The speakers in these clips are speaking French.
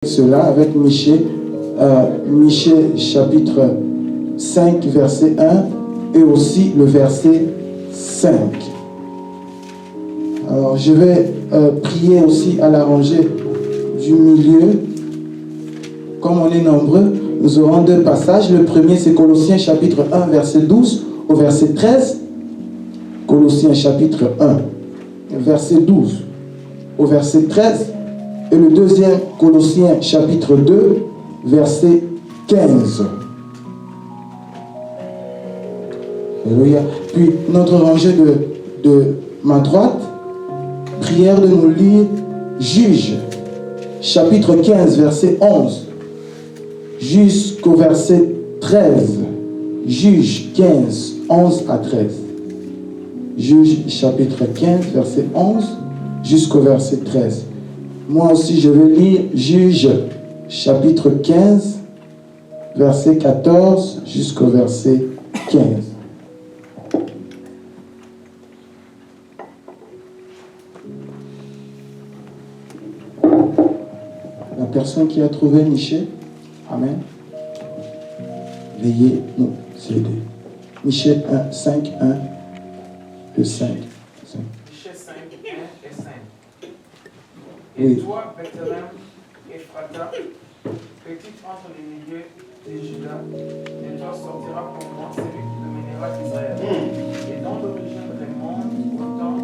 cela avec Michée, Michée chapitre 5 verset 1 et aussi le verset 5. Alors je vais prier aussi à la rangée du milieu. Comme on est nombreux, nous aurons deux passages. Le premier c'est Colossiens chapitre 1 verset 12 au verset 13. Colossiens chapitre 1 verset 12 au verset 13. Et le deuxième, Colossiens chapitre 2, verset 15. Alléluia. Puis notre rangée de ma droite, prière de nous lire Juges, chapitre 15, verset 11, jusqu'au verset 13. Juges 15, 11 à 13. Juges, chapitre 15, verset 11, jusqu'au verset 13. Moi aussi, je vais lire Juges, chapitre 15, verset 14 jusqu'au verset 15. La personne qui a trouvé Michée, amen. Veuillez nous aider. Michée 1, 5, 1, le 5. Michée 5, 1 et 5. Et Oui. toi, Bethléem, Ephrata, petite entre les milieux de Juda, de toi sortira pour moi celui qui dominera Israël. Et dont l'origine remonte au temps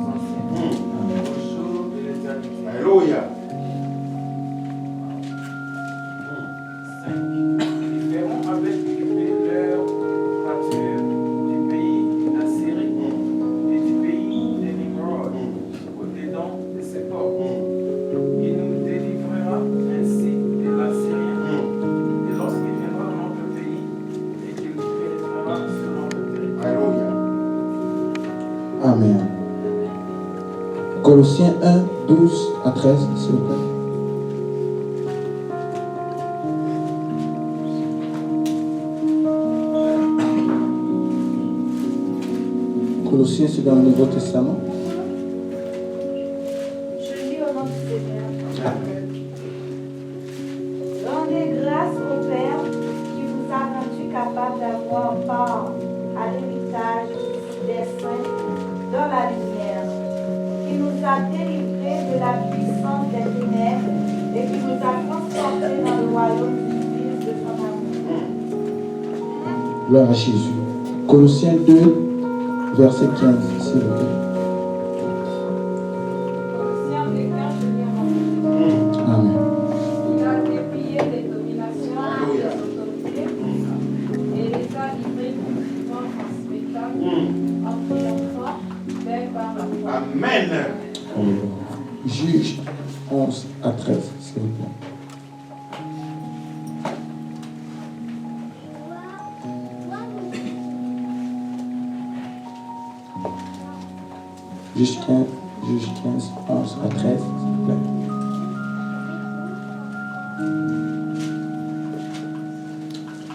ancien, au jour de l'éternité. Alléluia. 5. Ils verront avec épée leur pâture du pays d'Assyrie et du pays de Nimrod, au-dedans de ses ports. Il nous délivrera ainsi de l'Assyrien, et lorsqu'il viendra dans notre pays, et qu'il pénétrera sur notre territoire. Alléluia. Amen. Colossiens 1, 12 à 13, s'il vous plaît. Colossiens, c'est dans le Nouveau Testament. Je lis au nom du Seigneur. Rendez grâce au Père qui vous a rendu capable d'avoir part à l'héritage des saints dans la lumière, qui nous a délivrés de la puissance des ténèbres et qui nous a transportés dans le royaume du Fils de son amour. Gloire à Jésus. Colossiens 2, verset 15, s'il vous plaît. Colossiens 2, 15, je lis en anglais. Amen. Il a déplié les dominations et les autorités et les a livrés publiquement en spectacle en triomphant d'elle par la foi. Amen. Juge 11 à 13, s'il vous plaît. Juge 15, 11 à 13, s'il vous plaît.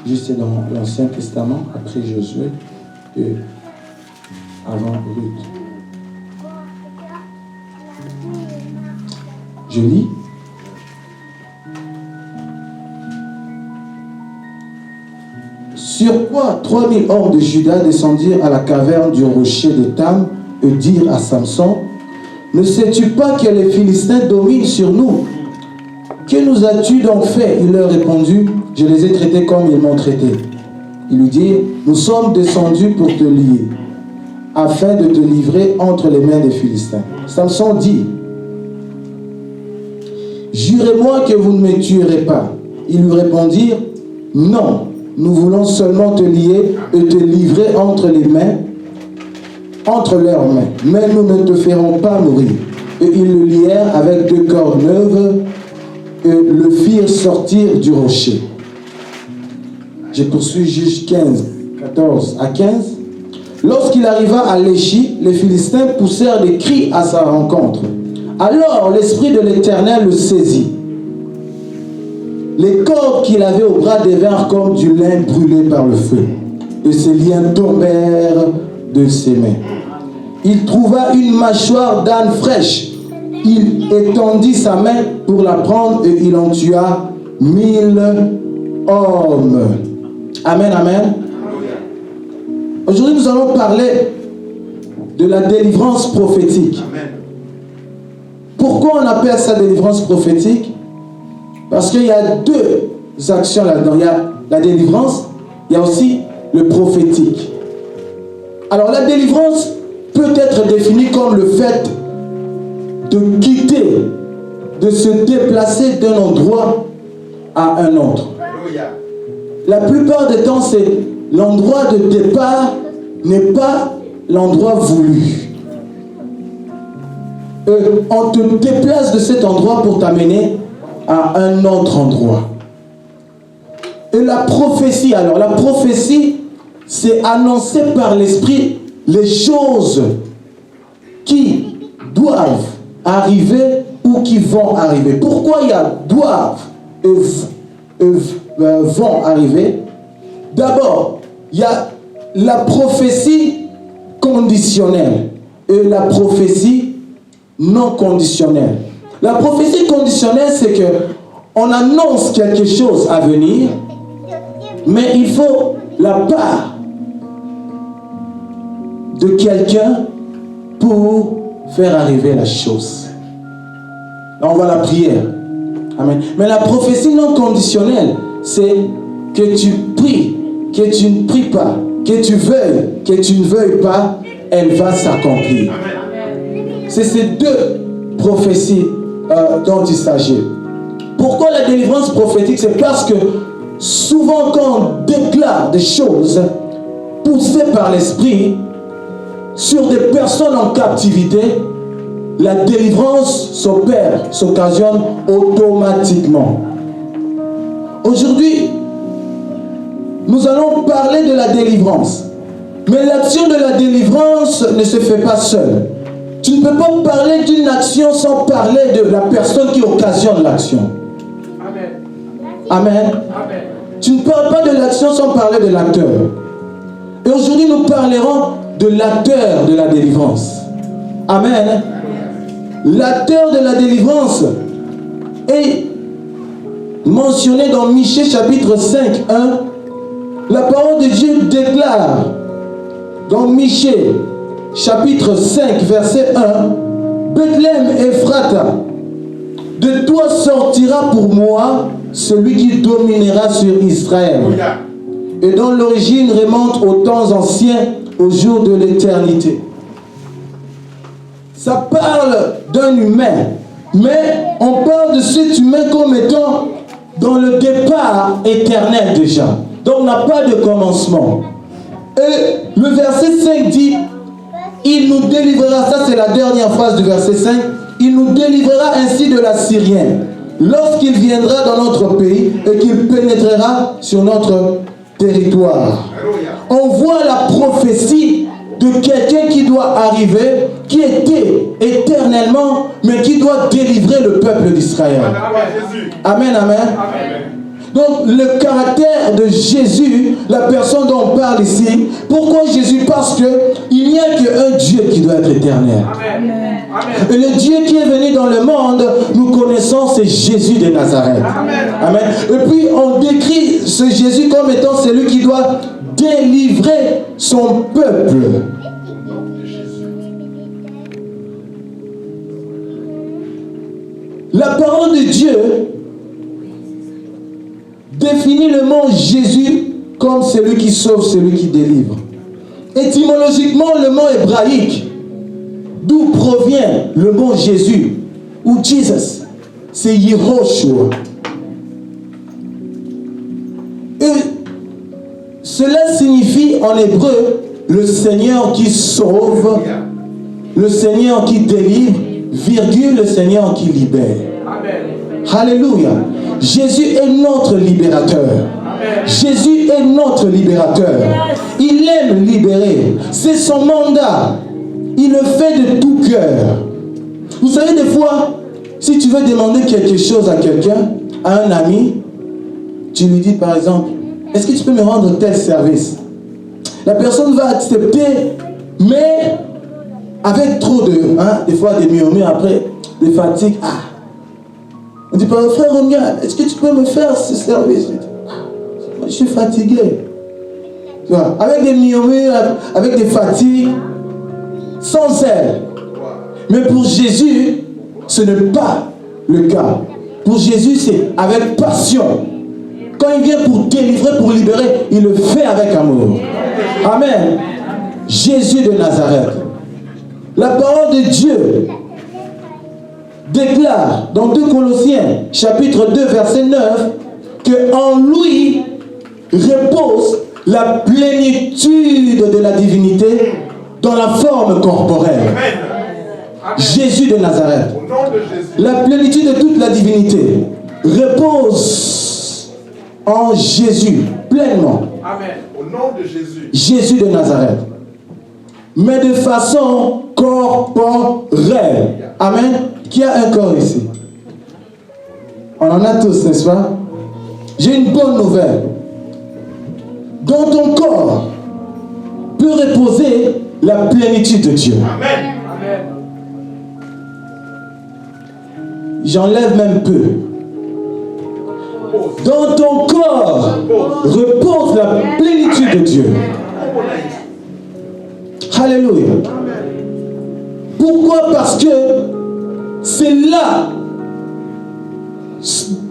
Juste dans l'Ancien Testament, après Josué et avant Ruth. Je lis. Sur quoi 3000 hommes de Juda descendirent à la caverne du rocher de Tam et dirent à Samson, ne sais-tu pas que les Philistins dominent sur nous? Que nous as-tu donc fait? Il leur répondit, je les ai traités comme ils m'ont traité. Ils lui dirent, nous sommes descendus pour te lier, afin de te livrer entre les mains des Philistins. Samson dit, jurez-moi que vous ne me tuerez pas. Ils lui répondirent, non, nous voulons seulement te lier et te livrer entre leurs mains, mais nous ne te ferons pas mourir. Et ils le lièrent avec 2 cordes neuves et le firent sortir du rocher. Je poursuis Juge 15, 14 à 15. Lorsqu'il arriva à Léchi, les Philistins poussèrent des cris à sa rencontre. Alors l'Esprit de l'Éternel le saisit. Les cordes qu'il avait au bras devinrent comme du lin brûlé par le feu, et ses liens tombèrent de ses mains. Il trouva une mâchoire d'âne fraîche il étendit sa main pour la prendre et il en tua 1000 hommes. Amen, amen. Aujourd'hui, nous allons parler de la délivrance prophétique. Amen. Pourquoi on appelle ça délivrance prophétique? Parce qu'il y a deux actions là-dedans. Il y a la délivrance, il y a aussi le prophétique. Alors la délivrance peut être définie comme le fait de quitter, de se déplacer d'un endroit à un autre. Alléluia. La plupart des temps, c'est l'endroit de départ n'est pas l'endroit voulu. On te déplace de cet endroit pour t'amener à un autre endroit. Et la prophétie, alors la prophétie, c'est annoncer par l'esprit les choses qui doivent arriver ou qui vont arriver. Pourquoi il y a doivent et vont arriver? D'abord, il y a la prophétie conditionnelle et la prophétie non conditionnelle. La prophétie conditionnelle, c'est que on annonce quelque chose à venir, mais il faut la part de quelqu'un pour faire arriver la chose. Là, on voit la prière. Amen. Mais la prophétie non conditionnelle, c'est que tu pries, que tu ne pries pas, que tu veuilles, que tu ne veuilles pas, elle va s'accomplir. C'est ces deux prophéties dont il s'agit. Pourquoi la délivrance prophétique? C'est parce que souvent quand on déclare des choses poussées par l'esprit sur des personnes en captivité, la délivrance s'opère, s'occasionne automatiquement. Aujourd'hui, nous allons parler de la délivrance. Mais l'action de la délivrance ne se fait pas seule. Tu ne peux pas parler d'une action sans parler de la personne qui occasionne l'action. Amen. Amen. Amen. Tu ne parles pas de l'action sans parler de l'acteur. Et aujourd'hui, nous parlerons de l'acteur de la délivrance. Amen. L'acteur de la délivrance est mentionné dans Michée chapitre 5, 1. La parole de Dieu déclare dans Michée chapitre 5, verset 1, Bethléem Ephrata, de toi sortira pour moi celui qui dominera sur Israël. Alléluia. Et dont l'origine remonte aux temps anciens, au jour de l'éternité. Ça parle d'un humain, mais on parle de cet humain comme étant dans le départ éternel déjà. Donc on n'a pas de commencement. Et le verset 5 dit, il nous délivrera, ça c'est la dernière phrase du verset 5, il nous délivrera ainsi de l'Assyrien, lorsqu'il viendra dans notre pays et qu'il pénétrera sur notre territoire. Alléluia. On voit la prophétie de quelqu'un qui doit arriver, qui était éternellement, mais qui doit délivrer le peuple d'Israël. Jésus. Amen, amen. Amen. Donc le caractère de Jésus, la personne dont on parle ici, pourquoi Jésus? Parce que il n'y a qu'un Dieu qui doit être éternel. Amen. Amen. Et le Dieu qui est venu dans le monde, nous connaissons, c'est Jésus de Nazareth. Amen. Amen. Et puis on décrit ce Jésus comme étant celui qui doit délivrer son peuple. La parole de Dieu définit le mot Jésus comme celui qui sauve, celui qui délivre. Étymologiquement, le mot hébraïque, d'où provient le mot Jésus, ou Jesus, c'est Yehoshua. Et cela signifie en hébreu le Seigneur qui sauve, le Seigneur qui délivre, virgule, le Seigneur qui libère. Amen. Alléluia. Jésus est notre libérateur. Amen. Jésus est notre libérateur. Il aime libérer. C'est son mandat. Il le fait de tout cœur. Vous savez, des fois, si tu veux demander quelque chose à quelqu'un, à un ami, tu lui dis par exemple, est-ce que tu peux me rendre tel service? La personne va accepter, mais avec trop de, des fois des murmures après, des fatigues. Ah. On dit, frère Ronga, est-ce que tu peux me faire ce service? Je suis fatigué. Tu vois, avec des murmures, avec des fatigues, sans zèle. Mais pour Jésus, ce n'est pas le cas. Pour Jésus, c'est avec passion. Quand il vient pour délivrer, pour libérer, il le fait avec amour. Amen. Jésus de Nazareth. La parole de Dieu déclare dans 2 Colossiens, chapitre 2, verset 9, qu'en lui repose la plénitude de la divinité dans la forme corporelle. Amen. Jésus de Nazareth. Au nom de Jésus. La plénitude de toute la divinité repose en Jésus, pleinement. Amen. Au nom de Jésus. Jésus de Nazareth. Mais de façon corporelle. Amen. Qui a un corps ici? On en a tous, n'est-ce pas? J'ai une bonne nouvelle. Dans ton corps peut reposer la plénitude de Dieu. Amen. J'enlève même peu. Dans ton corps repose la plénitude de Dieu. Alléluia. Pourquoi? Parce que c'est là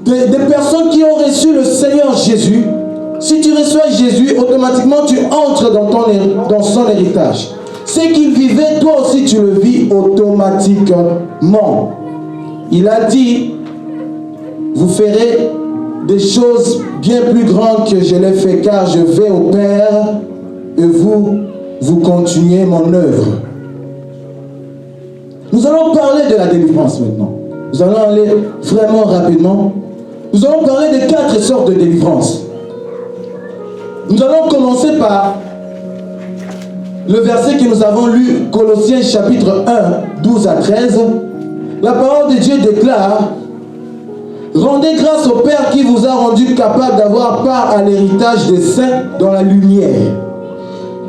des personnes qui ont reçu le Seigneur Jésus. Si tu reçois Jésus, automatiquement tu entres dans son héritage. Ce qu'il vivait, toi aussi tu le vis automatiquement. Il a dit, vous ferez des choses bien plus grandes que je l'ai fait, car je vais au Père et vous continuez mon œuvre. Nous allons parler de la délivrance maintenant. Nous allons aller vraiment rapidement. Nous allons parler de 4 sortes de délivrance. Nous allons commencer par le verset que nous avons lu, Colossiens chapitre 1, 12 à 13. La parole de Dieu déclare: rendez grâce au Père qui vous a rendu capable d'avoir part à l'héritage des saints dans la lumière,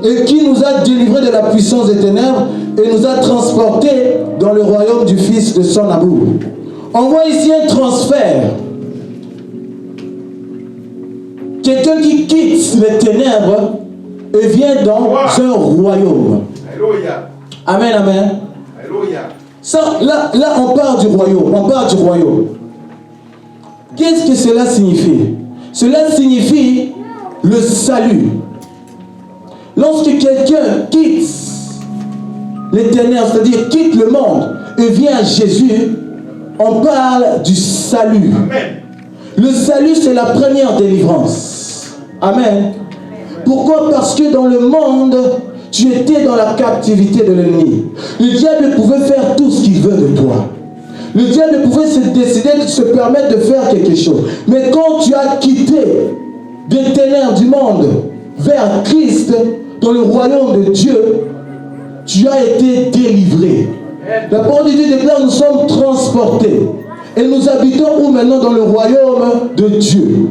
et qui nous a délivrés de la puissance des ténèbres et nous a transportés dans le royaume du Fils de son amour. On voit ici un transfert. Quelqu'un qui quitte les ténèbres et vient dans un royaume. Alléluia. Amen, amen. Alléluia. Ça, là, on parle du royaume. On parle du royaume. Qu'est-ce que cela signifie? Cela signifie le salut. Lorsque quelqu'un quitte les ténèbres, c'est-à-dire quitte le monde et vient à Jésus, on parle du salut. Amen. Le salut, c'est la première délivrance. Amen. Pourquoi? Parce que dans le monde, tu étais dans la captivité de l'ennemi. Le diable pouvait faire tout ce qu'il veut de toi. Le diable pouvait se décider de se permettre de faire quelque chose. Mais quand tu as quitté des ténèbres du monde vers Christ, dans le royaume de Dieu, tu as été délivré. La parole de Dieu déclare: nous sommes transportés. Et nous habitons où maintenant? Dans le royaume de Dieu.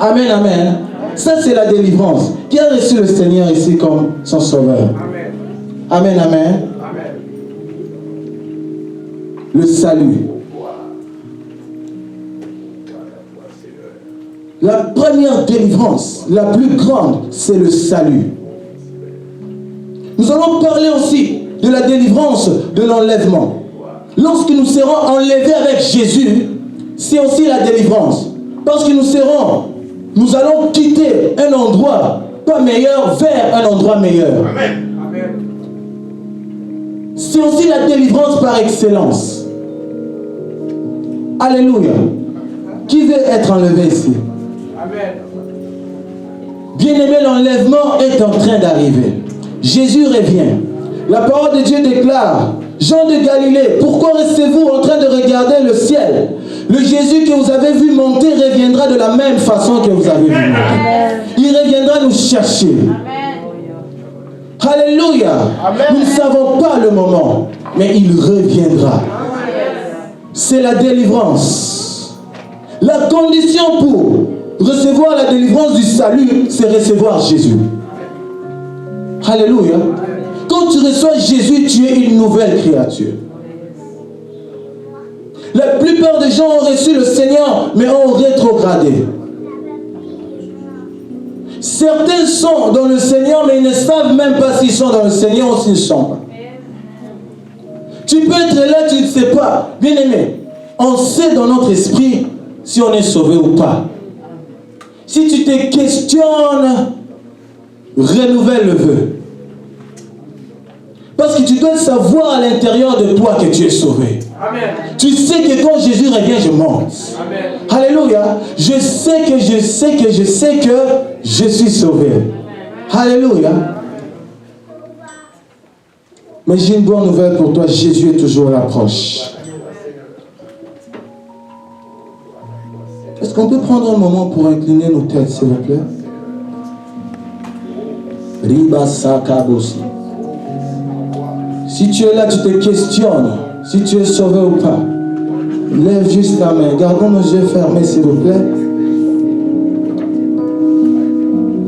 Amen, amen. Ça, c'est la délivrance. Qui a reçu le Seigneur ici comme son sauveur? Amen, amen. Amen. Le salut. La première délivrance, la plus grande, c'est le salut. Nous allons parler aussi de la délivrance de l'enlèvement. Lorsque nous serons enlevés avec Jésus, c'est aussi la délivrance. Parce que nous allons quitter un endroit pas meilleur vers un endroit meilleur. Amen. C'est aussi la délivrance par excellence. Alléluia. Qui veut être enlevé ici? Amen. Bien-aimé, l'enlèvement est en train d'arriver. Jésus revient. La parole de Dieu déclare: Jean de Galilée, pourquoi restez-vous en train de regarder le ciel? Le Jésus que vous avez vu monter reviendra de la même façon que vous avez vu monter. Il reviendra nous chercher. Alléluia. Nous ne savons pas le moment, mais il reviendra. C'est la délivrance. La condition pour recevoir la délivrance du salut, c'est recevoir Jésus. Alléluia. Quand tu reçois Jésus, tu es une nouvelle créature. La plupart des gens ont reçu le Seigneur, mais ont rétrogradé. Certains sont dans le Seigneur, mais ils ne savent même pas s'ils sont dans le Seigneur ou s'ils ne sont pas. Tu peux être là, tu ne sais pas. Bien aimé, on sait dans notre esprit si on est sauvé ou pas. Si tu te questionnes, renouvelle le vœu. Parce que tu dois savoir à l'intérieur de toi que tu es sauvé. Amen. Tu sais que quand Jésus revient, je monte. Amen. Alléluia. Je sais que je suis sauvé. Alléluia. Mais j'ai une bonne nouvelle pour toi. Jésus est toujours à l'approche. Est-ce qu'on peut prendre un moment pour incliner nos têtes, s'il vous plaît? Riba Sakabosi. Si tu es là, tu te questionnes si tu es sauvé ou pas. Lève juste ta main. Gardons nos yeux fermés, s'il vous plaît.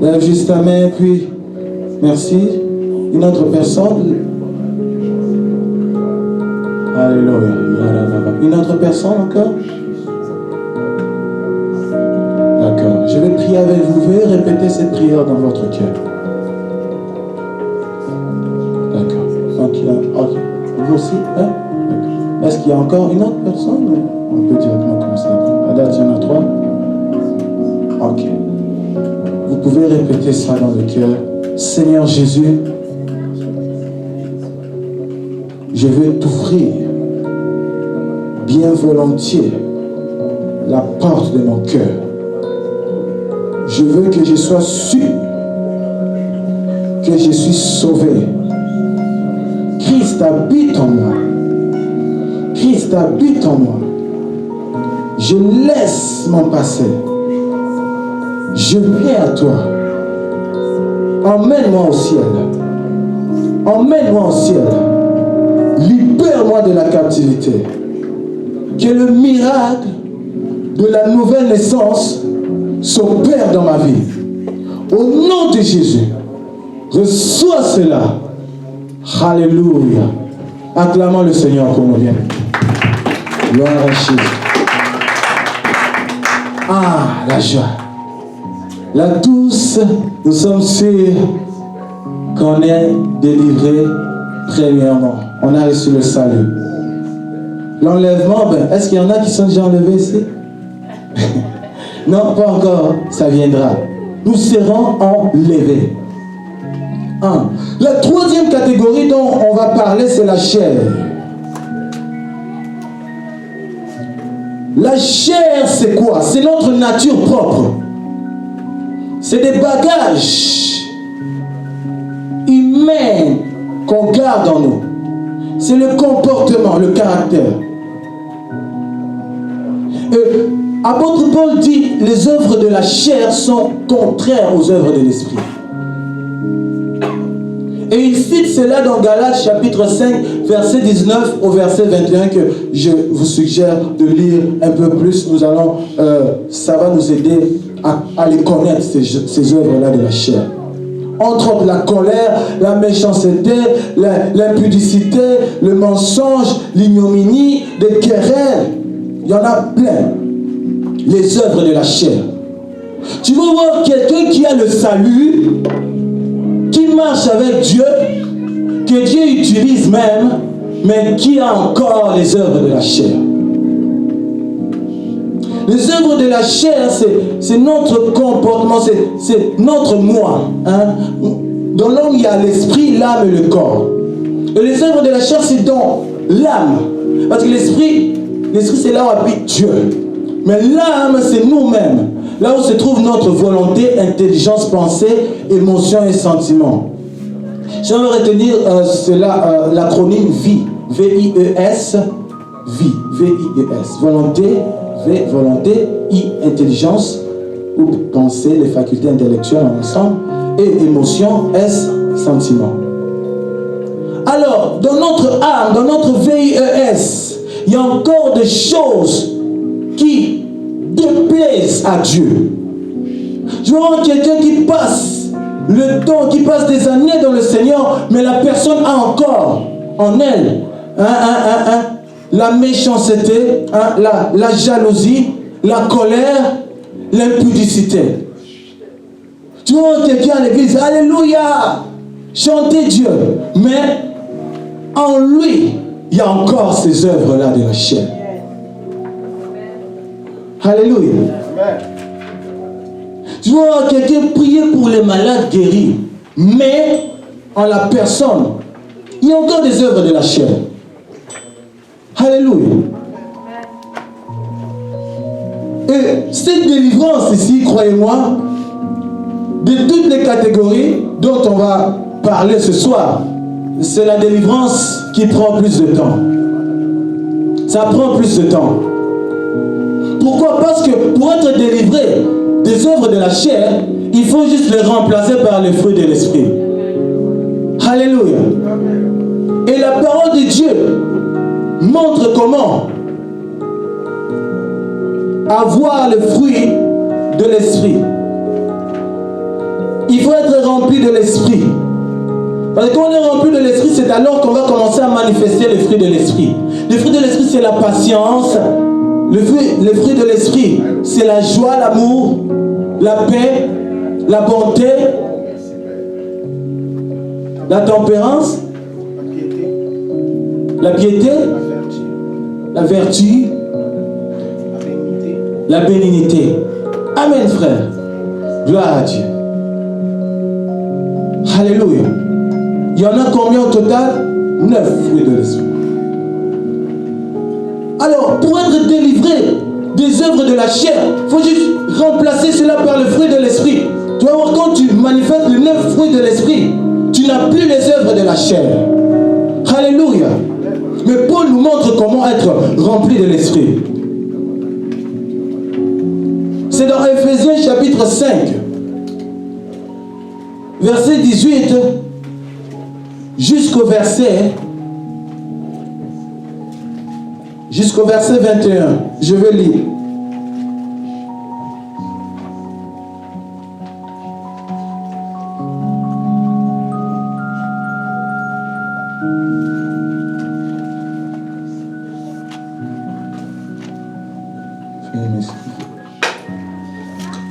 Lève juste ta main, puis merci. Une autre personne. Alléluia. Une autre personne encore? D'accord. Je vais prier avec vous. Vous pouvez répéter cette prière dans votre cœur. D'accord. Ok. Vous aussi, hein? D'accord. Est-ce qu'il y a encore une autre personne? On peut directement commencer. À date, il y en a 3. Ok. Vous pouvez répéter ça dans le cœur. Seigneur Jésus, je veux t'ouvrir bien volontiers la porte de mon cœur. Je veux que je sois sûr que je suis sauvé. Christ habite en moi. Christ habite en moi. Je laisse mon passé. Je viens à toi. Emmène-moi au ciel. Emmène-moi au ciel. Libère-moi de la captivité. Que le miracle de la nouvelle naissance s'opère dans ma vie. Au nom de Jésus, reçois cela. Alléluia. Acclamons le Seigneur pour nous bien. Gloire à Jésus. Ah, la joie. Là tous, nous sommes sûrs qu'on est délivrés premièrement. On a reçu le salut. L'enlèvement, est-ce qu'il y en a qui sont déjà enlevés ici? Non, pas encore, ça viendra. Nous serons enlevés. La troisième catégorie dont on va parler, c'est la chair. La chair, c'est quoi? C'est notre nature propre. C'est des bagages humains qu'on garde en nous. C'est le comportement, le caractère. Apôtre Paul dit, les œuvres de la chair sont contraires aux œuvres de l'esprit. Et il cite cela dans Galates chapitre 5, verset 19 au verset 21 que je vous suggère de lire un peu plus. Ça va nous aider à les connaître, ces œuvres-là de la chair. Entre autres, la colère, la méchanceté, l'impudicité, le mensonge, l'ignominie, des querelles. Il y en a plein. Les œuvres de la chair. Tu vas voir quelqu'un qui a le salut, qui marche avec Dieu, que Dieu utilise même, mais qui a encore les œuvres de la chair. Les œuvres de la chair, c'est notre comportement, c'est notre moi. Hein? Dans l'homme, il y a l'esprit, l'âme et le corps. Et les œuvres de la chair, c'est dans l'âme. Parce que l'esprit, c'est là où habite Dieu. Mais l'âme, c'est nous-mêmes. Là où se trouve notre volonté, intelligence, pensée, émotion et sentiment. J'aimerais retenir l'acronyme VIE. V-I-E-S. VIE. V-I-E-S. Volonté. V, volonté. I, intelligence. Ou pensée, les facultés intellectuelles ensemble. Et émotion. S, sentiment. Alors, dans notre âme, dans notre VIES, il y a encore des choses qui déplaisent à Dieu. Je vois quelqu'un qui passe le temps, qui passe des années dans le Seigneur, mais la personne a encore en elle la méchanceté, hein, la jalousie, la colère, l'impudicité. Tu vois quelqu'un à l'église, alléluia, chantez Dieu, mais en lui, il y a encore ces œuvres-là de la chair. Alléluia. Tu vois quelqu'un prier pour les malades guéris, mais en la personne, il y a encore des œuvres de la chair. Alléluia. Et cette délivrance ici, croyez-moi, de toutes les catégories dont on va parler ce soir, c'est la délivrance qui prend plus de temps. Ça prend plus de temps. Pourquoi? Parce que pour être délivré des œuvres de la chair, il faut juste les remplacer par les fruits de l'esprit. Alléluia. Et la parole de Dieu montre comment avoir le fruit de l'esprit. Il faut être rempli de l'esprit. Parce que quand on est rempli de l'esprit, c'est alors qu'on va commencer à manifester les fruits de l'esprit. Les fruits de l'esprit, c'est la patience. Les fruits de l'esprit, c'est la joie, l'amour, la paix, la bonté, la tempérance, la piété, la vertu, la bénignité. Amen, frère. Gloire à Dieu. Alléluia. Il y en a combien au total? 9 fruits de l'esprit. Alors, pour être délivré des œuvres de la chair, il faut juste remplacer cela par le fruit de l'esprit. Tu vas voir, quand tu manifestes les 9 fruits de l'esprit, tu n'as plus les œuvres de la chair. Alléluia. Mais Paul nous montre comment être rempli de l'esprit. C'est dans Ephésiens chapitre 5, verset 18 jusqu'au verset 21. Je vais lire.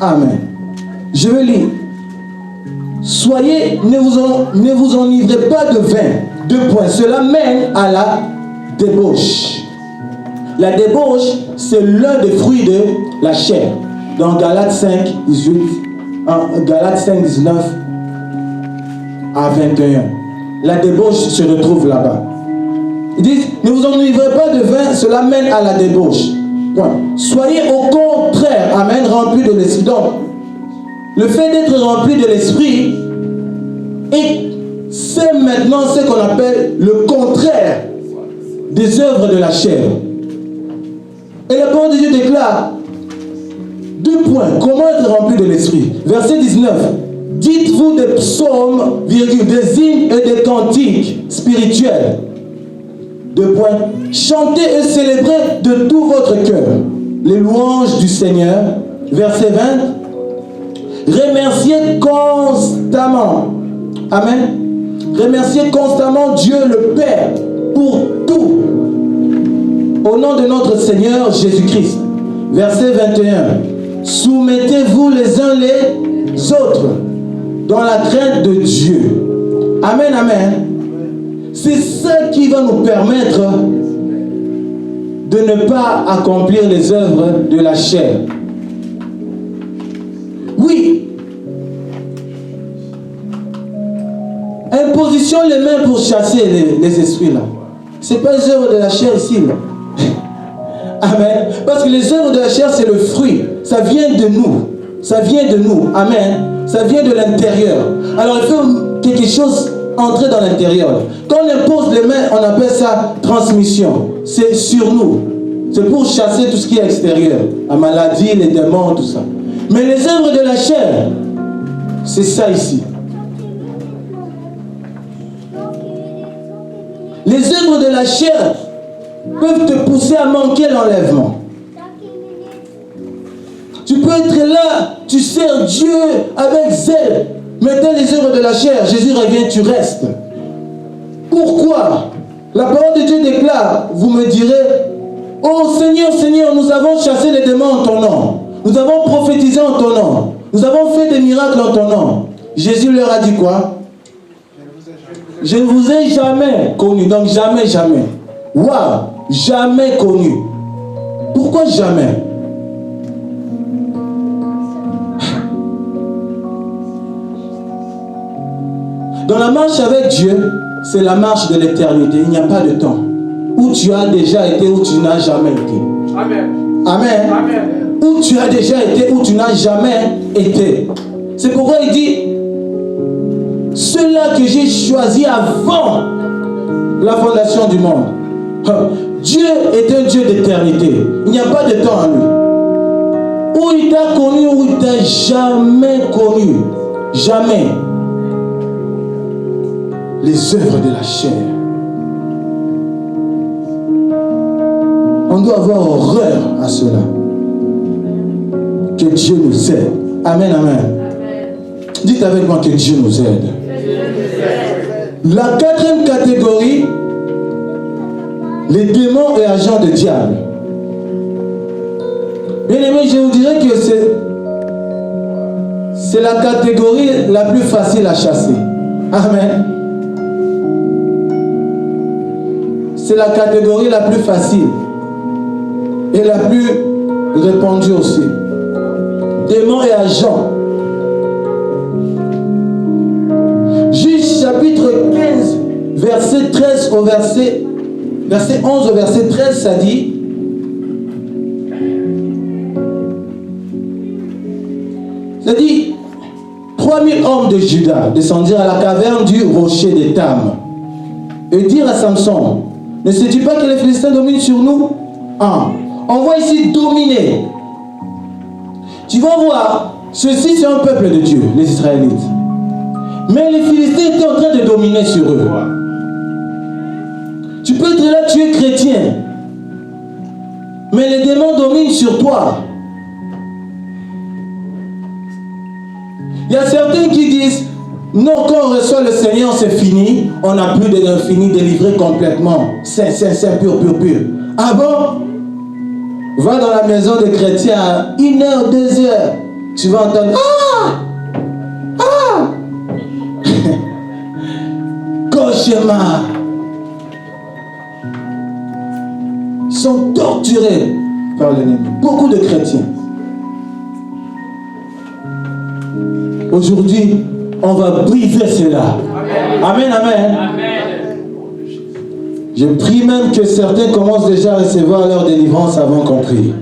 Amen. Je vais lire. Soyez, ne vous enivrez pas de vin. 2 points. Cela mène à la débauche. La débauche, c'est l'un des fruits de la chair. Dans Galates 5, 18, Galates 5, 19 à 21. La débauche se retrouve là-bas. Ils disent, ne vous enivrez pas de vin, cela mène à la débauche. Point. Soyez au contraire, amen, remplis de l'esprit. Donc, le fait d'être rempli de l'esprit, c'est maintenant ce qu'on appelle le contraire des œuvres de la chair. Et la parole de Dieu déclare 2 points. Comment être rempli de l'esprit? Verset 19. Dites-vous des psaumes, virgule, des hymnes et des cantiques spirituels. 2 points. Chantez et célébrez de tout votre cœur les louanges du Seigneur. Verset 20. Remerciez constamment. Amen. Remerciez constamment Dieu le Père pour tout. Au nom de notre Seigneur Jésus-Christ. Verset 21. Soumettez-vous les uns les autres dans la crainte de Dieu. Amen, amen. C'est ça qui va nous permettre de ne pas accomplir les œuvres de la chair. Oui. Imposition les mains pour chasser les esprits là. Ce n'est pas les œuvres de la chair ici là. Amen. Parce que les œuvres de la chair, c'est le fruit. Ça vient de nous. Ça vient de nous. Amen. Ça vient de l'intérieur. Alors il faut quelque chose entrer dans l'intérieur. Quand on impose les mains, on appelle ça transmission. C'est sur nous. C'est pour chasser tout ce qui est extérieur. La maladie, les démons, tout ça. Mais les œuvres de la chair, c'est ça ici. Les œuvres de la chair peuvent te pousser à manquer l'enlèvement. Tu peux être là, tu sers Dieu avec zèle, mais dans les œuvres de la chair, Jésus revient, tu restes. Pourquoi? La parole de Dieu déclare, vous me direz, oh Seigneur, Seigneur, nous avons chassé les démons en ton nom. Nous avons prophétisé en ton nom. Nous avons fait des miracles en ton nom. Jésus leur a dit quoi? Je ne vous ai jamais connu. Donc jamais, jamais. Waouh, jamais connu. Pourquoi jamais? Dans la marche avec Dieu, c'est la marche de l'éternité. Il n'y a pas de temps. Où tu as déjà été, où tu n'as jamais été. Amen. Amen. Amen. Où tu as déjà été, où tu n'as jamais été. C'est pourquoi il dit, ceux-là que j'ai choisis avant la fondation du monde. Dieu est un Dieu d'éternité. Il n'y a pas de temps en lui. Où il t'a connu, où il t'a jamais connu. Jamais. Les œuvres de la chair. On doit avoir horreur à cela. Que Dieu nous aide. Amen, amen. Dites avec moi que Dieu nous aide. La quatrième catégorie, les démons et agents de diable. Bien aimé, je vous dirais que c'est la catégorie la plus facile à chasser. Amen. C'est la catégorie la plus facile et la plus répandue aussi. Démons et agents. Juge chapitre 15, verset 13 au verset 11 au verset 13, ça dit, ça dit, 3000 hommes de Juda descendirent à la caverne du rocher d'Étam et dirent à Samson, ne sais-tu pas que les Philistins dominent sur nous? On voit ici dominer. Tu vas voir, ceci c'est un peuple de Dieu, les Israélites. Mais les Philistins étaient en train de dominer sur eux. Tu peux être là, tu es chrétien. Mais les démons dominent sur toi. Il y a certains qui disent, non, quand on reçoit le Seigneur, c'est fini. On n'a plus de fini, délivré complètement. Saint, pur. Ah bon? Va dans la maison des chrétiens à 1h, 2h. Tu vas entendre, cauchemar. Ils sont torturés par l'ennemi. Beaucoup de chrétiens. Aujourd'hui, on va briser cela. Amen, amen. Je prie même que certains commencent déjà à recevoir leur délivrance avant qu'on prie.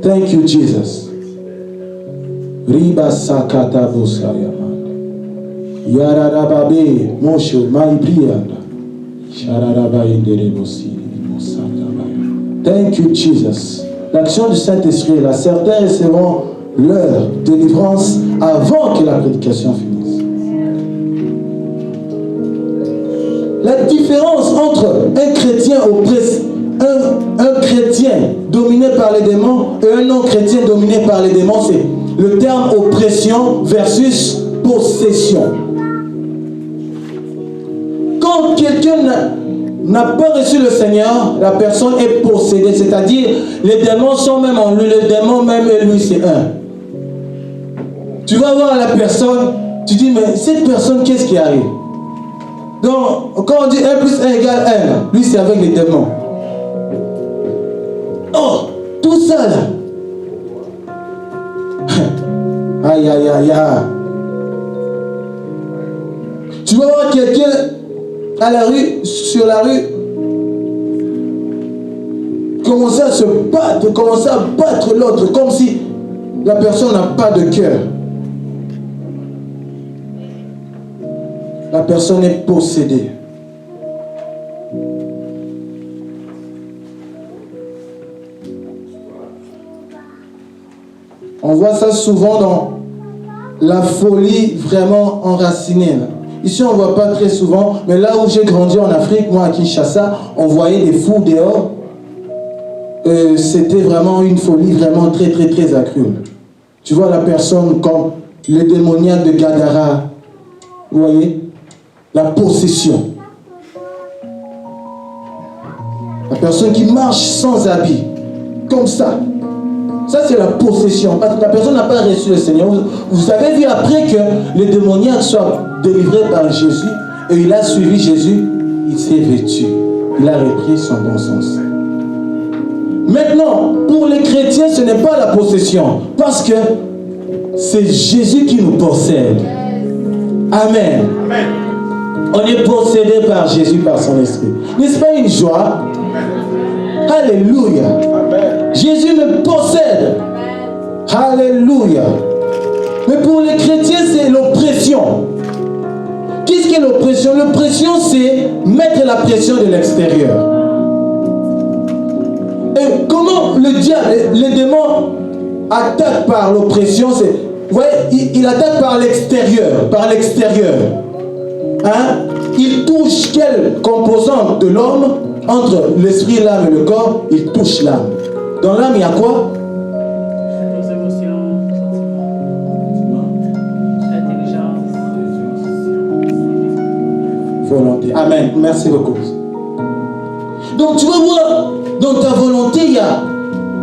Thank you, Jesus. Riba sakata bosayama. Yararababe mosho maibrianda. Shararaba indere bosi mosakabaya. Thank you, Jesus. L'action du Saint-Esprit est là. Certains recevront leur délivrance avant que la prédication finisse. La différence entre un chrétien un chrétien dominé par les démons et un non-chrétien dominé par les démons, c'est le terme oppression versus possession. Quand quelqu'un n'a pas reçu le Seigneur, la personne est possédée, c'est-à-dire les démons sont même en lui, le démon même et lui c'est un. Tu vas voir la personne, tu dis mais cette personne qu'est-ce qui arrive? Donc quand on dit 1 plus 1 égale 1, lui c'est avec les démons. Oh, tout ça là. Aïe aïe aïe aïe. Tu vas voir quelqu'un à la rue, sur la rue, commencer à se battre, commencer à battre l'autre comme si la personne n'a pas de cœur. La personne est possédée. On voit ça souvent dans la folie vraiment enracinée. Ici, on ne voit pas très souvent, mais là où j'ai grandi en Afrique, moi à Kinshasa, on voyait des fous dehors. C'était vraiment une folie vraiment très très très accrue. Tu vois la personne comme le démoniaque de Gadara, vous voyez, la possession. La personne qui marche sans habit, comme ça. Ça, c'est la possession. Parce que la personne n'a pas reçu le Seigneur. Vous avez vu après que le démoniaque soit délivré par Jésus et il a suivi Jésus, il s'est vêtu. Il a repris son bon sens. Maintenant, pour les chrétiens, ce n'est pas la possession. Parce que c'est Jésus qui nous possède. Amen. Amen. On est possédé par Jésus, par son esprit. N'est-ce pas une joie? Alléluia. Amen. Jésus me possède. Alléluia. Mais pour les chrétiens, c'est l'oppression. Qu'est-ce qu'est l'oppression? L'oppression, c'est mettre la pression de l'extérieur. Et comment le diable, les démons attaquent par l'oppression? Vous voyez, il attaque par l'extérieur. Par l'extérieur. Hein? Il touche quelle composante de l'homme? Entre l'esprit, l'âme et le corps, il touche l'âme. Dans l'âme, il y a quoi? Les émotions, sentiments, intelligence, Volonté. Amen. Merci beaucoup. Donc tu vas voir, dans ta volonté, il y a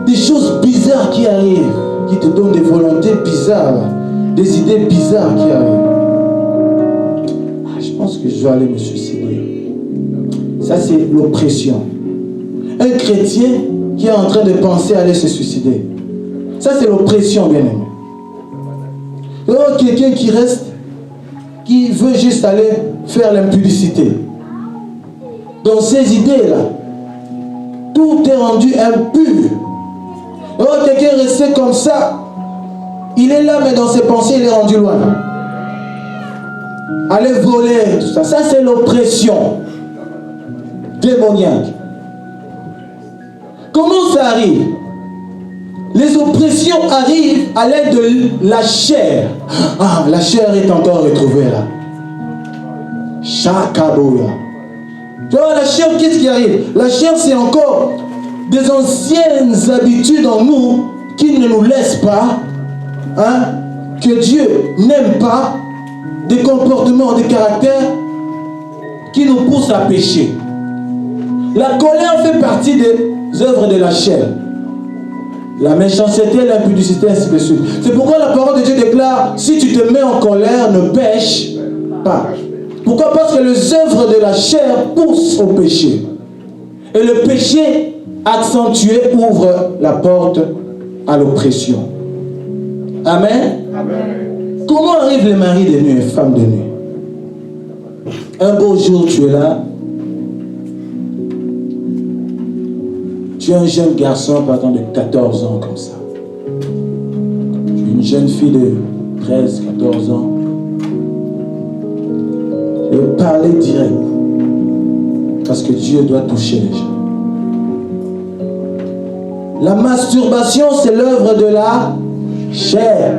des choses bizarres qui arrivent, qui te donnent des volontés bizarres, des idées bizarres qui arrivent. Je pense que je vais aller me suicider. Ça, c'est l'oppression. Un chrétien qui est en train de penser à aller se suicider. Ça, c'est l'oppression, bien aimé. Alors, quelqu'un qui reste, qui veut juste aller faire l'impudicité. Dans ces idées-là, tout est rendu impur. Alors, quelqu'un est resté comme ça, il est là, mais dans ses pensées, il est rendu loin. Aller voler, tout ça. Ça, c'est l'oppression démoniaque. Comment ça arrive? Les oppressions arrivent à l'aide de la chair. Ah, la chair est encore retrouvée là. Chakaboya. Tu vois, la chair, qu'est-ce qui arrive? La chair, c'est encore des anciennes habitudes en nous qui ne nous laissent pas, hein, que Dieu n'aime pas, des comportements, des caractères qui nous poussent à pécher. La colère fait partie des œuvres de la chair. La méchanceté, l'impudicité, ainsi de suite. C'est pourquoi la parole de Dieu déclare, si tu te mets en colère, ne pêche pas. Pourquoi? Parce que les œuvres de la chair poussent au péché. Et le péché accentué ouvre la porte à l'oppression. Amen. Amen. Comment arrivent les maris de nuit et les femmes de nuit? Un beau jour, tu es là. Tu es un jeune garçon, pardon, de 14 ans comme ça. Tu es une jeune fille de 13, 14 ans. Je vais parler direct. Parce que Dieu doit toucher les gens. La masturbation, c'est l'œuvre de la chair.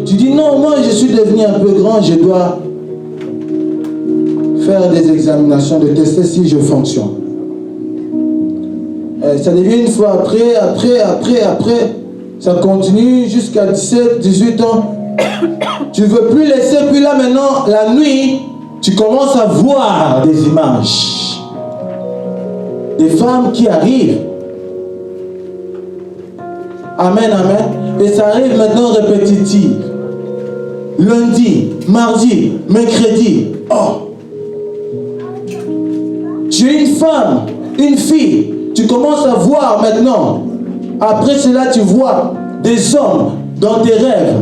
Tu dis non, moi je suis devenu un peu grand, je dois faire des examinations, de tester si je fonctionne. Ça devient une fois après, ça continue jusqu'à 17, 18 ans. Tu ne veux plus laisser, puis là maintenant, la nuit, tu commences à voir des images. Des femmes qui arrivent. Amen, amen. Et ça arrive maintenant répétitif. Lundi, mardi, mercredi. Oh! Tu es une femme, une fille. Tu commences à voir maintenant. Après cela, tu vois des hommes dans tes rêves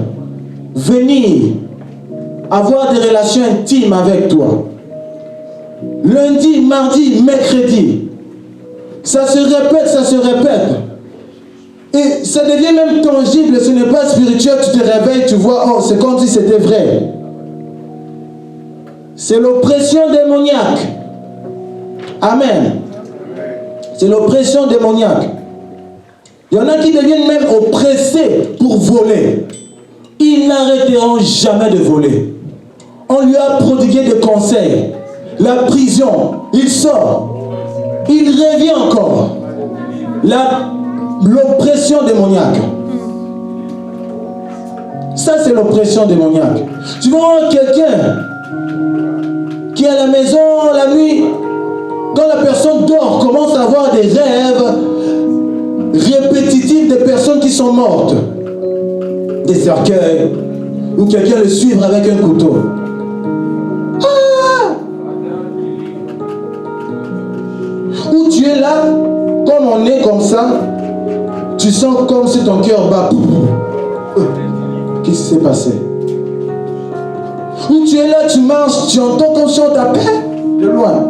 venir avoir des relations intimes avec toi. Lundi, mardi, mercredi. Ça se répète, ça se répète. Et ça devient même tangible, ce n'est pas spirituel. Tu te réveilles, tu vois, oh, c'est comme si c'était vrai. C'est l'oppression démoniaque. Amen. C'est l'oppression démoniaque. Il y en a qui deviennent même oppressés pour voler. Ils n'arrêteront jamais de voler. On lui a prodigué des conseils. La prison, il sort. Il revient encore. L'oppression démoniaque. Ça, c'est l'oppression démoniaque. Tu vas voir quelqu'un qui est à la maison la nuit, quand la personne dort, commence commences à avoir des rêves répétitifs des personnes qui sont mortes. Des cercueils, ou quelqu'un le suivre avec un couteau. Ah! Ou tu es là, comme on est comme ça, tu sens comme si ton cœur bat. Qu'est-ce qui s'est passé? Ou tu es là, tu marches, tu entends comme si on t'appelle de loin.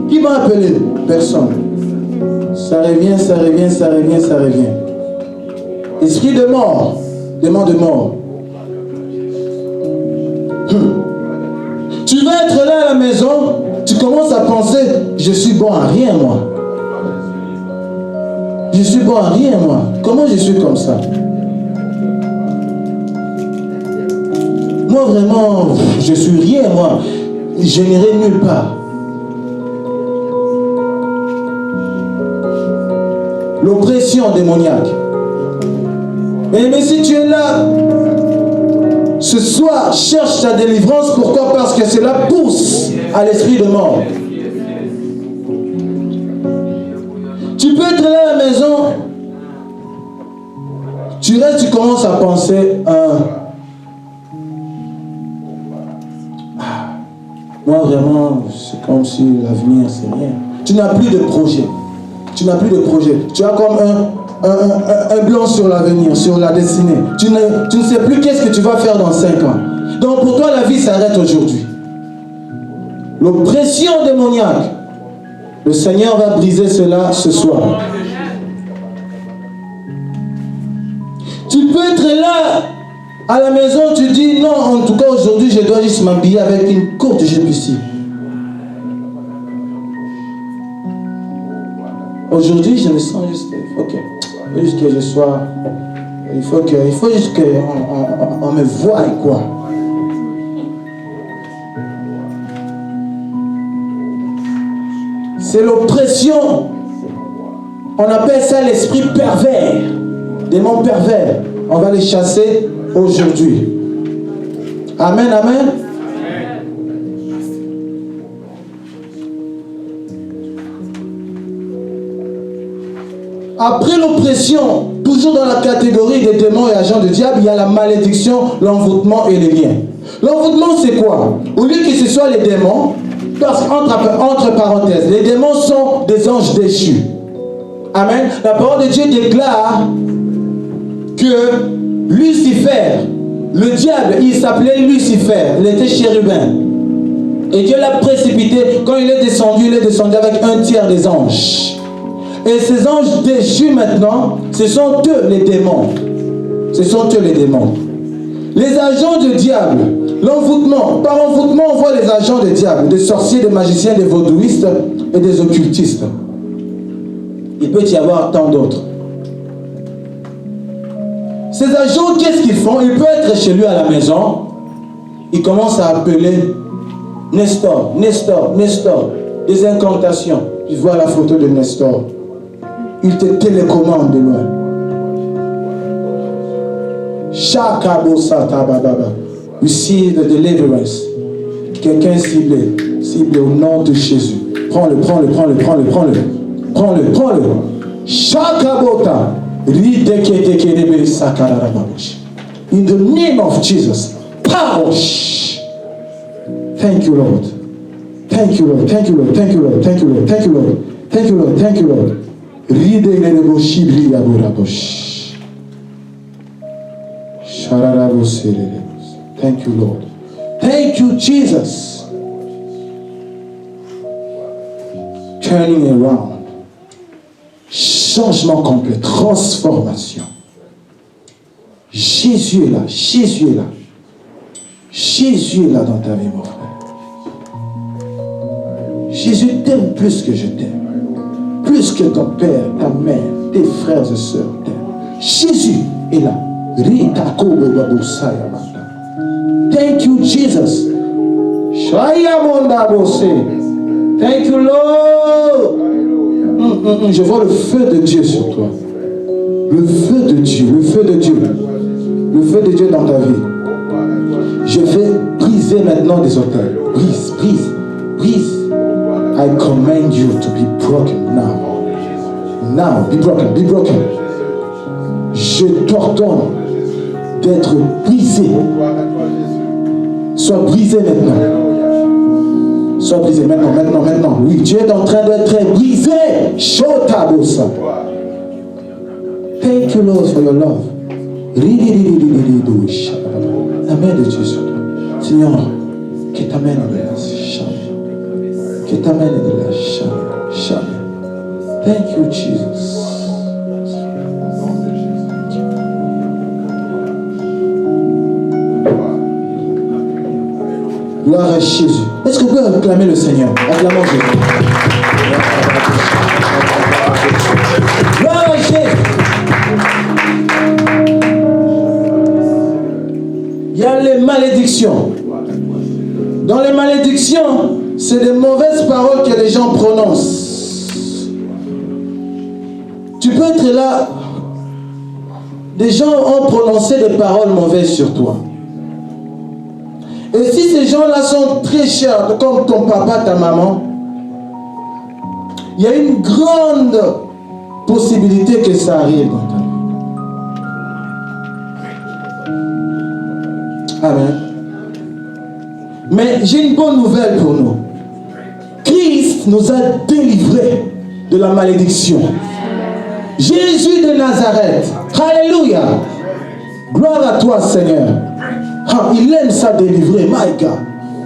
Qui m'a appelé? Personne. Ça revient, ça revient, ça revient, ça revient. Esprit de mort, démon de mort. Tu vas être là à la maison, tu commences à penser, je suis bon à rien moi. Je suis bon à rien moi. Comment je suis comme ça? Moi vraiment, je suis rien moi. Je n'irai nulle part. L'oppression démoniaque. Mais si tu es là, ce soir, cherche ta délivrance. Pourquoi? Parce que cela pousse à l'esprit de mort. Tu peux être là à la maison, tu restes, tu commences à penser, moi vraiment, c'est comme si l'avenir c'est rien. Tu n'as plus de projet. Tu n'as plus de projet. Tu as comme un blanc sur l'avenir, sur la destinée. Tu ne sais plus qu'est-ce que tu vas faire dans 5 ans. Donc pour toi, la vie s'arrête aujourd'hui. L'oppression démoniaque. Le Seigneur va briser cela ce soir. Tu peux être là, à la maison, tu dis, non, en tout cas aujourd'hui, je dois juste m'habiller avec une courte jupe ici. Aujourd'hui, je me sens juste, il faut juste que je sois, il faut juste qu'on me voie, quoi. C'est l'oppression. On appelle ça l'esprit pervers. Démons pervers. On va les chasser aujourd'hui. Amen, amen. Après l'oppression, toujours dans la catégorie des démons et agents de diable, il y a la malédiction, l'envoûtement et les liens. L'envoûtement, c'est quoi? Au lieu que ce soit les démons, parce qu'entre parenthèses, les démons sont des anges déchus. Amen. La parole de Dieu déclare que Lucifer, le diable, il s'appelait Lucifer, il était chérubin. Et Dieu l'a précipité. Quand il est descendu avec 1/3 des anges. Et ces anges déchus maintenant, ce sont eux les démons. Ce sont eux les démons. Les agents du diable, l'envoûtement. Par envoûtement, on voit les agents du diable, des sorciers, des magiciens, des vaudouistes et des occultistes. Il peut y avoir tant d'autres. Ces agents, qu'est-ce qu'ils font? Ils peuvent être chez lui à la maison. Ils commencent à appeler Nestor, Nestor, Nestor. Des incantations. Tu vois la photo de Nestor. Il te télécommande de loin. Receive the deliverance. Quelqu'un ciblé au nom de Jésus. Prends-le. Shakabota. In the name of Jesus. Power. Thank you, Lord. Thank you, Lord. Thank you, Lord. Thank you, Lord. Thank you, Lord. Thank you, Lord. Thank you, Lord. Thank you, Lord. Thank you, Lord. Thank you, Jesus. Turning around. Changement complet. Transformation. Jésus est là. Jésus est là. Jésus est là dans ta vie, mon frère. Jésus t'aime plus que je t'aime. Plus que ton père, ta mère, tes frères et sœurs t'aiment. Jésus est là. Thank you, Jesus. Thank you, Lord. Je vois le feu de Dieu sur toi. Le feu de Dieu, le feu de Dieu. Le feu de Dieu dans ta vie. Je vais briser maintenant des autels. Brise, brise, brise. I command you to be broken now. Now, be broken, be broken. Je t'ordonne d'être brisé. Gloire à toi, Jésus. Sois brisé maintenant. Alléluia. Sois brisé maintenant, maintenant, maintenant. Oui, tu es en train d'être brisé. Shotabosa. Gloire. Thank you, Lord, for your love. La main de Dieu sur toi. Seigneur, que ta main ne laisse jamais. Que ta main ne laisse jamais. Jamais. Thank you, Jesus. Gloire à Jésus. Est-ce qu'on peut acclamer le Seigneur? Acclamons Jésus. Gloire à Jésus. Il y a les malédictions. Dans les malédictions, c'est des mauvaises paroles que les gens prononcent. Tu peux être là. Des gens ont prononcé des paroles mauvaises sur toi. Et si ces gens-là sont très chers, comme ton papa, ta maman, il y a une grande possibilité que ça arrive dans ta vie. Amen. Mais j'ai une bonne nouvelle pour nous. Christ nous a délivrés de la malédiction. Jésus de Nazareth. Alléluia. Gloire à toi, Seigneur. Ah, il aime ça délivrer, my God.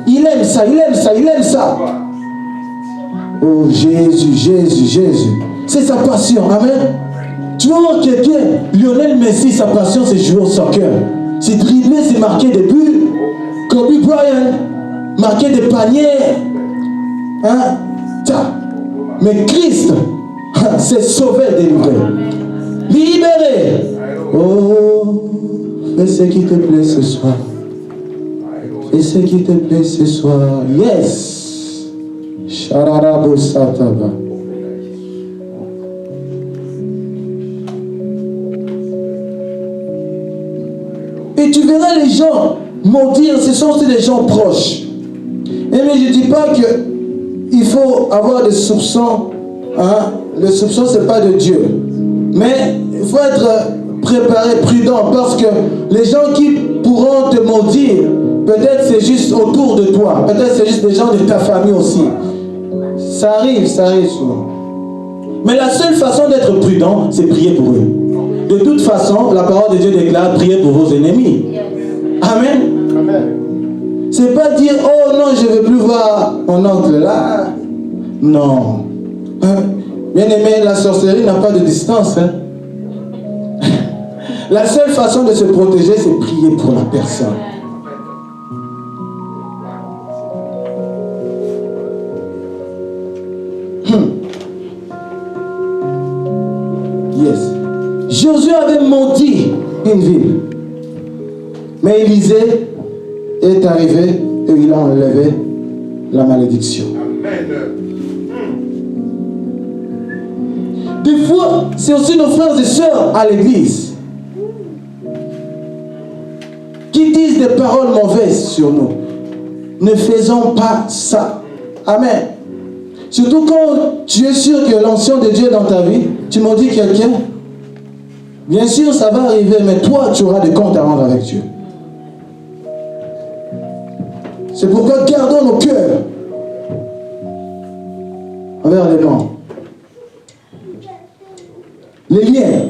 Il aime ça, il aime ça, il aime ça. Oh Jésus, Jésus, Jésus. C'est sa passion, amen. Tu vas voir quelqu'un, Lionel Messi, sa passion c'est jouer au soccer. C'est dribbler, c'est marquer des buts. Kobe Bryant, marquer des paniers. Hein? Tiens. Mais Christ, c'est sauvé, délivré. Libéré. Oh, fais ce qui te plaît ce soir. Fais ce qui te plaît ce soir. Yes. Shararabo Sataba. Et tu verras les gens maudire, ce sont aussi des gens proches. Et mais je ne dis pas qu'il faut avoir des soupçons. Hein? Le soupçon, ce n'est pas de Dieu. Mais il faut être préparé, prudent, parce que les gens qui pourront te maudire, peut-être c'est juste autour de toi. Peut-être c'est juste des gens de ta famille aussi. Ça arrive souvent. Mais la seule façon d'être prudent, c'est prier pour eux. De toute façon, la parole de Dieu déclare, priez pour vos ennemis. Amen. Amen. C'est pas dire, oh non, je ne veux plus voir mon oncle là. Non. Bien aimé, la sorcellerie n'a pas de distance. Hein? La seule façon de se protéger, c'est prier pour la personne. Yes. Josué avait maudit une ville. Mais Élisée est arrivé et il a enlevé la malédiction. Amen. Des fois, c'est aussi nos frères et sœurs à l'église qui disent des paroles mauvaises sur nous. Ne faisons pas ça. Amen. Surtout quand tu es sûr que l'ancien de Dieu est dans ta vie, tu maudis quelqu'un. Bien sûr, ça va arriver, mais toi, tu auras des comptes à rendre avec Dieu. C'est pourquoi gardons nos cœurs envers les morts. Les liens.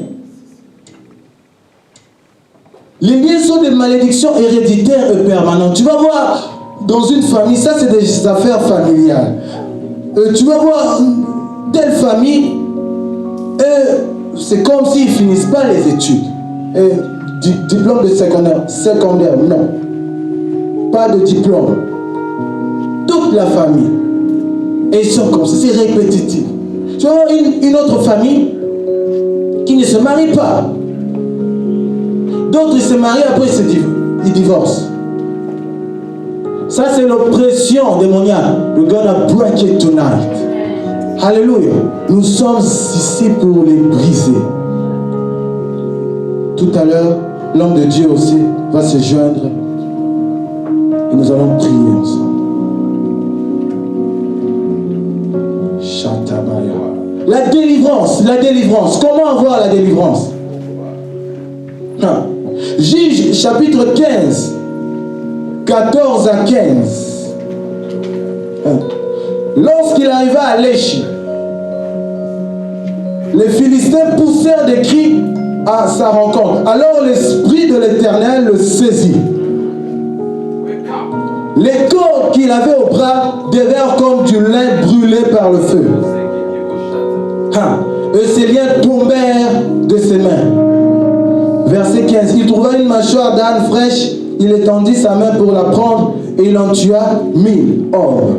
Les liens sont des malédictions héréditaires et permanentes. Tu vas voir dans une famille, ça c'est des affaires familiales. Tu vas voir telle famille, c'est comme s'ils ne finissent pas les études. Diplôme de secondaire, non. Pas de diplôme. Toute la famille. Et ils sont comme ça, c'est répétitif. Tu vas voir une autre famille qui ne se marie pas. D'autres ils se marient, après ils divorcent. Ça c'est l'oppression démoniaque. We're gonna break it tonight. Alléluia. Nous sommes ici pour les briser. Tout à l'heure, l'homme de Dieu aussi va se joindre. Et nous allons prier ensemble. Chacun. La délivrance, la délivrance. Comment avoir la délivrance? Juge chapitre 15, 14 à 15. Lorsqu'il arriva à Léchi, les Philistins poussèrent des cris à sa rencontre. Alors l'Esprit de l'Éternel le saisit. Les cordes qu'il avait au bras devinrent comme du lin brûlé par le feu. Et ses liens tombèrent de ses mains. Verset 15. Il trouva une mâchoire d'âne fraîche, il étendit sa main pour la prendre et il en tua 1000 hommes.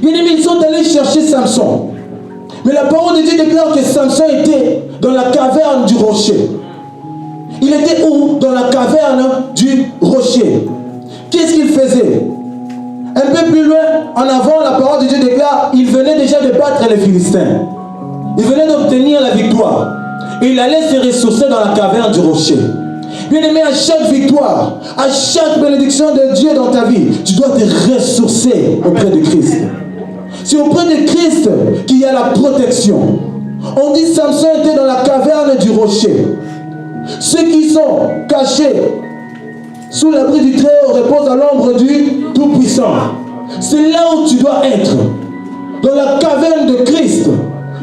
Bien-aimés, ils sont allés chercher Samson. Mais la parole de Dieu déclare que Samson était dans la caverne du rocher. Il était où? Dans la caverne du rocher. Qu'est-ce qu'il faisait? Un peu plus loin, en avant, la parole de Dieu déclare, il venait déjà de battre les Philistins. Il venait d'obtenir la victoire. Et il allait se ressourcer dans la caverne du rocher. Bien-aimé, à chaque victoire, à chaque bénédiction de Dieu dans ta vie, tu dois te ressourcer auprès de Christ. C'est auprès de Christ qu'il y a la protection. On dit Samson était dans la caverne du rocher. Ceux qui sont cachés sous l'abri du Très-Haut reposent à l'ombre du Tout-Puissant. C'est là où tu dois être. Dans la caverne de Christ.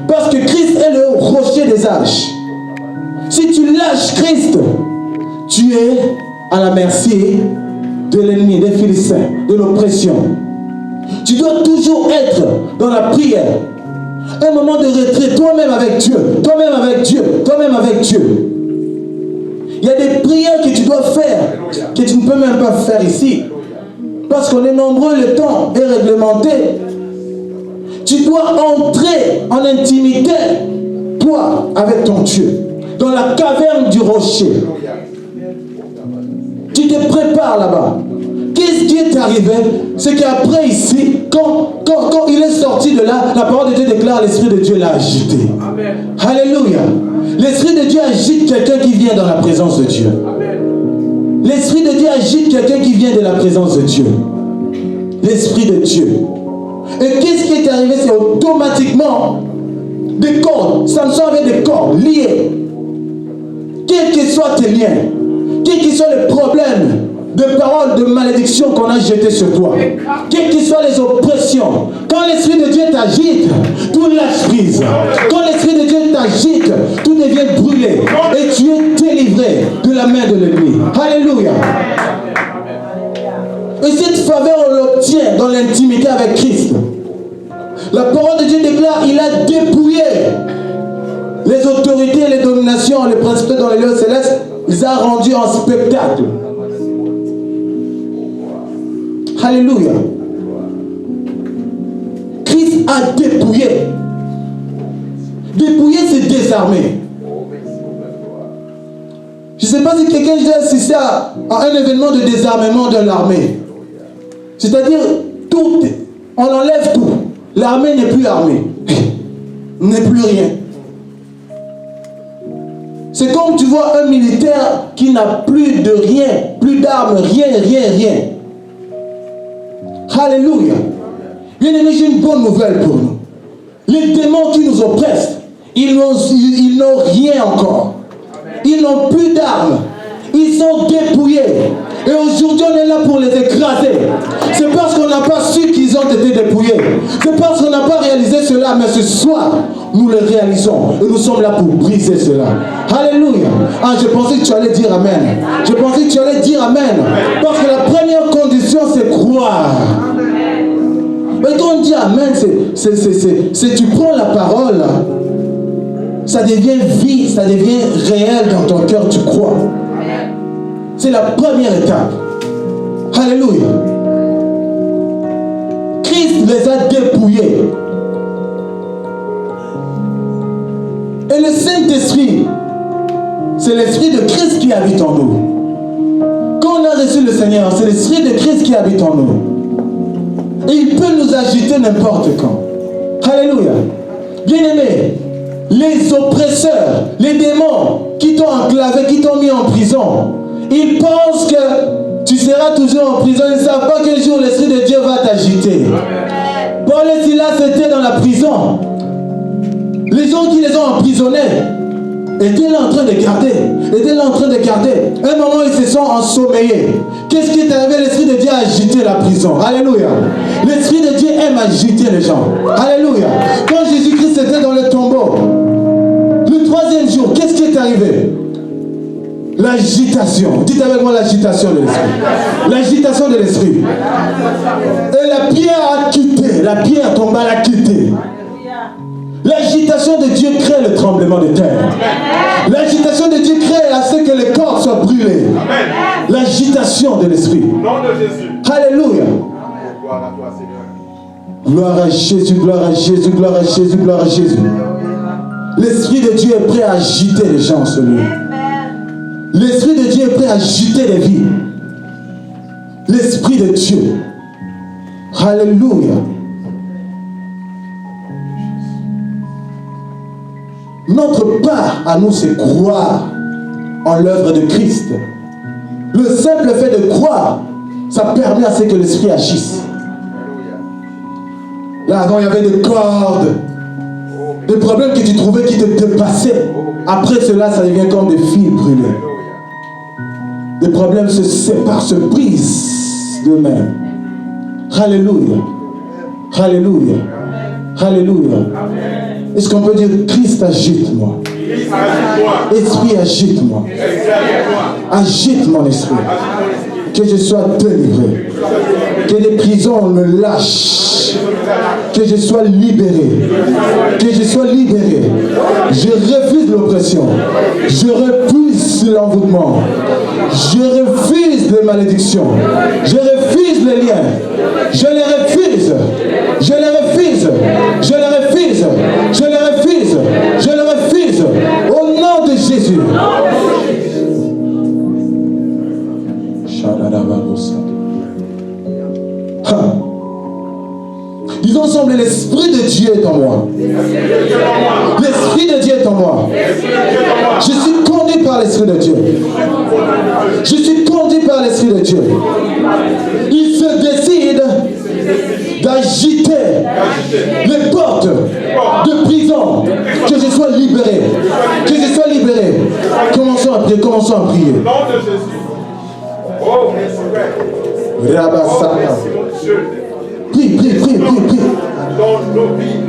Parce que Christ est le rocher des âges. Si tu lâches Christ, tu es à la merci de l'ennemi, des Philistins, de l'oppression. Tu dois toujours être dans la prière. Un moment de retrait, toi-même avec Dieu, toi-même avec Dieu, toi-même avec Dieu. Il y a des prières que tu dois faire, que tu ne peux même pas faire ici. Parce qu'on est nombreux, le temps est réglementé. Tu dois entrer en intimité, toi, avec ton Dieu, dans la caverne du rocher. Tu te prépares là-bas. Qu'est-ce qui est arrivé? C'est qu'après ici, quand il est sorti de là, la parole de Dieu déclare, l'Esprit de Dieu l'a agité. Amen. Alléluia. L'Esprit de Dieu agite quelqu'un qui vient dans la présence de Dieu. L'Esprit de Dieu agite quelqu'un qui vient de la présence de Dieu. L'Esprit de Dieu. Et qu'est-ce qui est arrivé? C'est automatiquement des cordes. Samson avait des cordes liées. Quels que soient tes liens, quels que soient les problèmes de paroles, de malédiction qu'on a jetées sur toi, quelles que soient les oppressions, quand l'Esprit de Dieu t'agite, tout lâche prise. Quand l'Esprit de Dieu t'agite, tout devient brûlé et tu es délivré de la main de l'ennemi. Alléluia. Et cette faveur, on l'obtient dans l'intimité avec Christ. La parole de Dieu déclare, il a dépouillé les autorités et les dominations, les principautés dans les lieux célestes, il a rendu en spectacle. Alléluia. Christ a dépouillé. Dépouiller, c'est désarmer. Je ne sais pas si quelqu'un a assisté à un événement de désarmement de l'armée. C'est-à-dire, tout, on enlève tout. L'armée n'est plus armée. N'est plus rien. C'est comme tu vois un militaire qui n'a plus de rien, plus d'armes, rien. Alléluia. Bien aimé, j'ai une bonne nouvelle pour nous. Les démons qui nous oppressent, ils n'ont rien encore. Ils n'ont plus d'armes. Ils sont dépouillés. Et aujourd'hui, on est là pour les écraser. C'est parce qu'on n'a pas su qu'ils ont été dépouillés. C'est parce qu'on n'a pas réalisé cela. Mais ce soir, nous le réalisons. Et nous sommes là pour briser cela. Alléluia. Ah, je pensais que tu allais dire Amen. Je pensais que tu allais dire Amen. Parce que la première condition, c'est croire. Mais quand on dit Amen, c'est tu prends la parole, ça devient vie, ça devient réel dans ton cœur, tu crois. C'est la première étape. Alléluia. Christ les a dépouillés. Et le Saint-Esprit, c'est l'Esprit de Christ qui habite en nous. Quand on a reçu le Seigneur, c'est l'Esprit de Christ qui habite en nous. Et il peut nous agiter n'importe quand. Alléluia. Bien-aimés, les oppresseurs, les démons qui t'ont enclavé, qui t'ont mis en prison, ils pensent que tu seras toujours en prison. Ils ne savent pas qu'un jour l'Esprit de Dieu va t'agiter. Paul et Silas étaient dans la prison. Les gens qui les ont emprisonnés étaient là en train de garder. Un moment, ils se sont ensommeillés. Qu'est-ce qui est arrivé? L'Esprit de Dieu a agité la prison. Alléluia. L'Esprit de Dieu aime agiter les gens. Alléluia. Quand Jésus-Christ était dans le tombeau, le 3e jour, qu'est-ce qui est arrivé? L'agitation. Dites avec moi l'agitation de l'Esprit. L'agitation de l'Esprit. Et la pierre a quitté. La pierre tomba, l'a quitté. L'agitation de Dieu crée le tremblement de terre. L'agitation de Dieu crée à ce que le corps soit brûlé. L'agitation de l'Esprit. Nom de Jésus. Alléluia. Gloire à toi, Seigneur. Gloire à Jésus, gloire à Jésus, gloire à Jésus, gloire à Jésus. L'Esprit de Dieu est prêt à agiter les gens en ce lieu. L'Esprit de Dieu est prêt à agiter les vies. L'Esprit de Dieu. Alléluia. Notre part à nous, c'est croire en l'œuvre de Christ. Le simple fait de croire, ça permet à ce que l'Esprit agisse. Là, avant, il y avait des cordes, des problèmes que tu trouvais qui te dépassaient. Après cela, ça devient comme des fils brûlés. Les problèmes se séparent, se brisent d'eux-mêmes. Alléluia. Alléluia. Alléluia. Est-ce qu'on peut dire Christ agite-moi? Esprit agite-moi. Agite mon esprit. Que je sois délivré. Que les prisons me lâchent. Que je sois libéré. Que je sois libéré. Je refuse l'oppression. Je refuse l'envoûtement. Je refuse les malédictions. Je refuse les liens. Je les refuse. Je les refuse. Je les refuse. Je les refuse. Je les refuse. Au nom de Jésus. Disons ensemble, l'Esprit de Dieu est en moi. L'Esprit de Dieu est en moi. Je suis conduit par l'Esprit de Dieu. Je suis conduit par l'Esprit de Dieu. Il se décide d'agiter les portes de prison. Que je sois libéré. Que je sois libéré. Commençons à prier. Commençons à prier. Nom de Jésus. Oh, Rabasaka. Prie, prie, prie, prie, prie. Dans nos vies,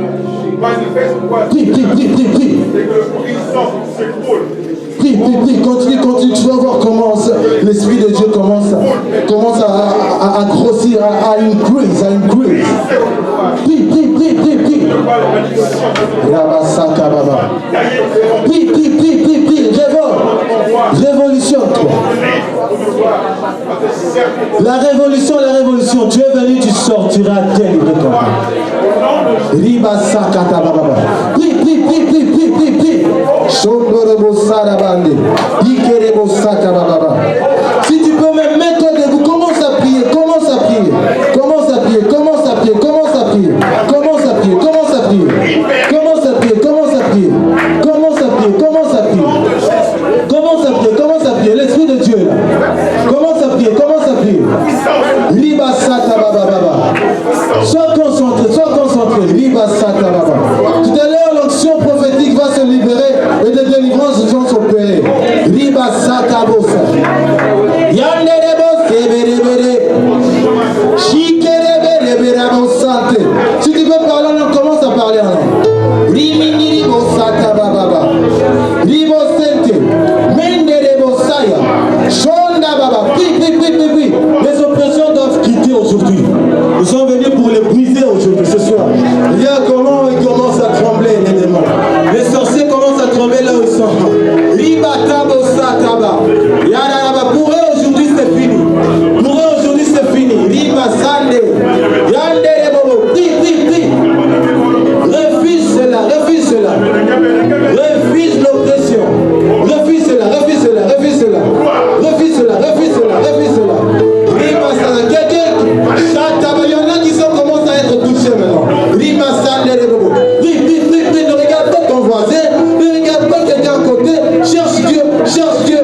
manifeste-toi. Prie, prie, prie, prie, prie. Et que le prison s'écroule. Prie, prie, prie, continue, continue. Tu vas voir comment l'Esprit de Dieu commence à grossir, à increase, à increase. Prie, prie, prie, prie, prie. Rabasaka Baba. Prie, prie, prie, prie, prie. Révolution-toi. La révolution, la révolution. Tu es venu, tu sortiras délivré comme ça. Ribasaka Baba. Prie, prie, prie, prie, prie, prie, prie. Si tu peux même mettre debout, commence à prier, commence à prier, commence à prier, commence à prier, commence à prier, commence à prier, commence à prier, commence à prier, commence à prier, commence à prier, commence à prier, commence à prier, commence à prier, l'Esprit de Dieu est là. Commence à prier, commence à prier. Liba Sata Baba Baba. Sois concentré, Liba Sata Baba. Tout à l'heure, l'onction prophétique va se libérer et des délivrances vont s'opérer. Riba Sata Bosa. Yandere Bosse Bere Bere. Shikere Bere Bere Bosante. Si tu veux parler en langue, commence à parler en langue. Rimini Bosata Baba. Ribo Sente. Mendere Bosaya. Shonda Baba. Prie, prie, prie, prie, prie. Les oppressions doivent quitter aujourd'hui. Nous sommes venus pour les briser aujourd'hui, ce soir. Regarde comment ils commencent à trembler, les démons. Les sorciers commencent à trembler là où ils sont. Pour eux aujourd'hui c'est fini. Pour eux aujourd'hui c'est fini. Riba Sande. Yande Bobo. Prie, prie, prie. Refuse cela, refuse cela. Refuse l'oppression. Refuse cela, refuse cela, refuse cela. Refuse cela, refuse cela, refuse cela. Riba Sande. Quelqu'un, il y en a qui commencent à être touchés maintenant. Riba Sande Bobo. Prie, prie, prie, prie. Ne regarde pas ton voisin. Ne regarde pas quelqu'un à côté. Cherche Dieu, cherche Dieu.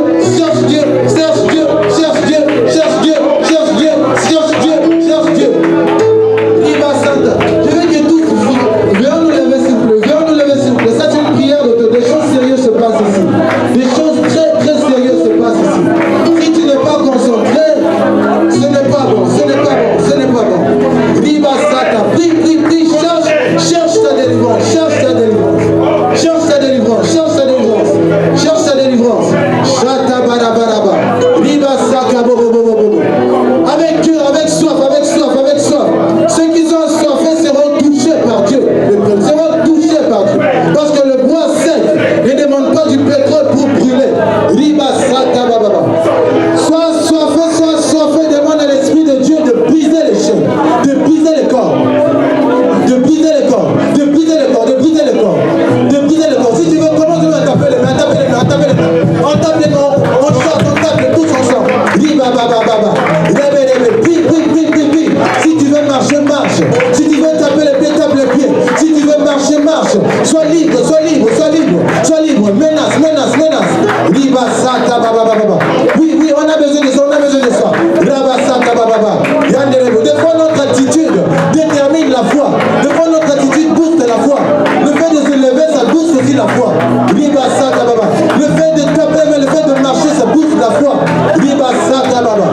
Rabasaka Baba Baba. Oui, oui, on a besoin de ça, on a besoin de ça. Rabasaka Baba Baba. Yanderebo. Des fois, notre attitude détermine la foi. Des fois, notre attitude booste la foi. Le fait de se lever, ça booste aussi la foi. Ribasaka Baba. Le fait de taper, mais le fait de marcher, ça booste la foi. Ribasaka Baba.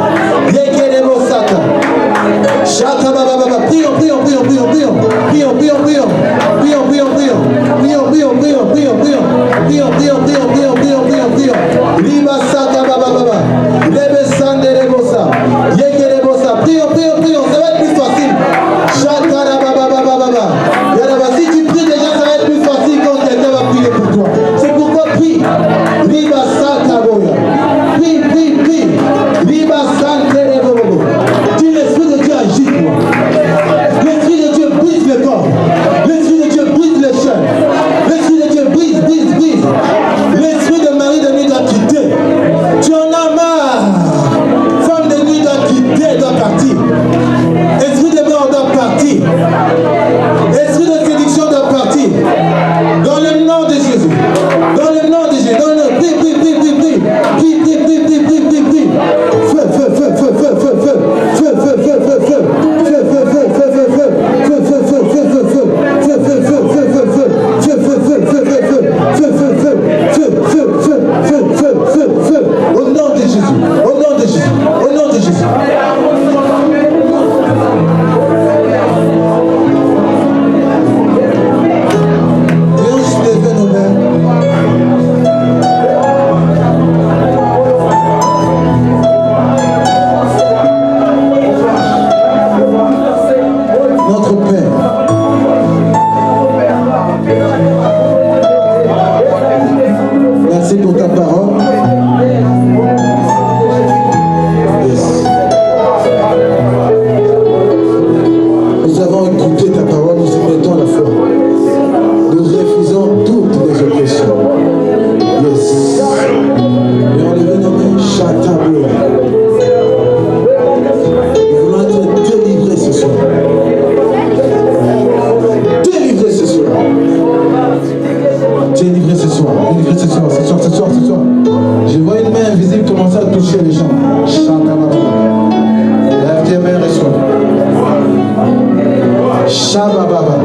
Yekerebo Saka. Shaka Baba Baba. Prions, prions, prions, prions, prions. Prions, prions, prions. Prions, prions, prions. Prions, prions, prions, prions, prions. Prions, prions, prions, prions, prions, prions, prions. Ribasaka Baba Baba. Lebe Sande Rebosa. Yekerebosa. Prions, prions, prions. Ça va être plus facile. Shaka Baba Baba Baba. Yaraba, si tu pries déjà, ça va être plus facile quand quelqu'un va prier pour toi. C'est pourquoi prie. Ribasaka Boya. Prie, prie, prie. Ribasante Rebobo. Dis l'Esprit de Dieu agit toi. L'Esprit de Dieu brise le corps. L'Esprit de Dieu brise les chaînes. L'Esprit de Dieu brise, brise, brise. L'Esprit de Marie de nuit doit quitter. Tu en as marre. Femme de nuit doit quitter, doit partir. Esprit de mort doit partir. Esprit de séduction doit partir. Dans le nom de Jésus. Dans le nom de Jésus. Dans le prie, prie, prie, prie, prie. Prie, prie, prie, prie, prie, prie, prie. Feu, feu, feu, feu, feu, feu, feu. Feu, feu, feu, feu, feu. Feu, feu, feu, feu, feu, feu. Feu, feu, feu, feu, feu, feu. Feu, feu, feu, feu, feu, feu. Feu, feu, feu, feu, feu, feu. Feu, feu, feu, feu, feu, feu, feu, feu, feu. Au nom de Jésus. Au nom de Jésus. Au nom de Jésus. Et on se lève nos mains. Notre Père, merci pour ta parole. Yes. Nous avons écouté ta parole, nous y mettons la foi. Nous refusons toutes les oppressions. Yes. Et on lève nos mains, Chatabou. Nous voulons être délivrés ce soir. Délivrés ce soir. Délivrés ce soir. Délivrés ce soir. Ce soir, ce soir, ce soir. Je vois une main invisible commencer à toucher les gens. Chatabou. Lève tes mains, reçois. Shabababa.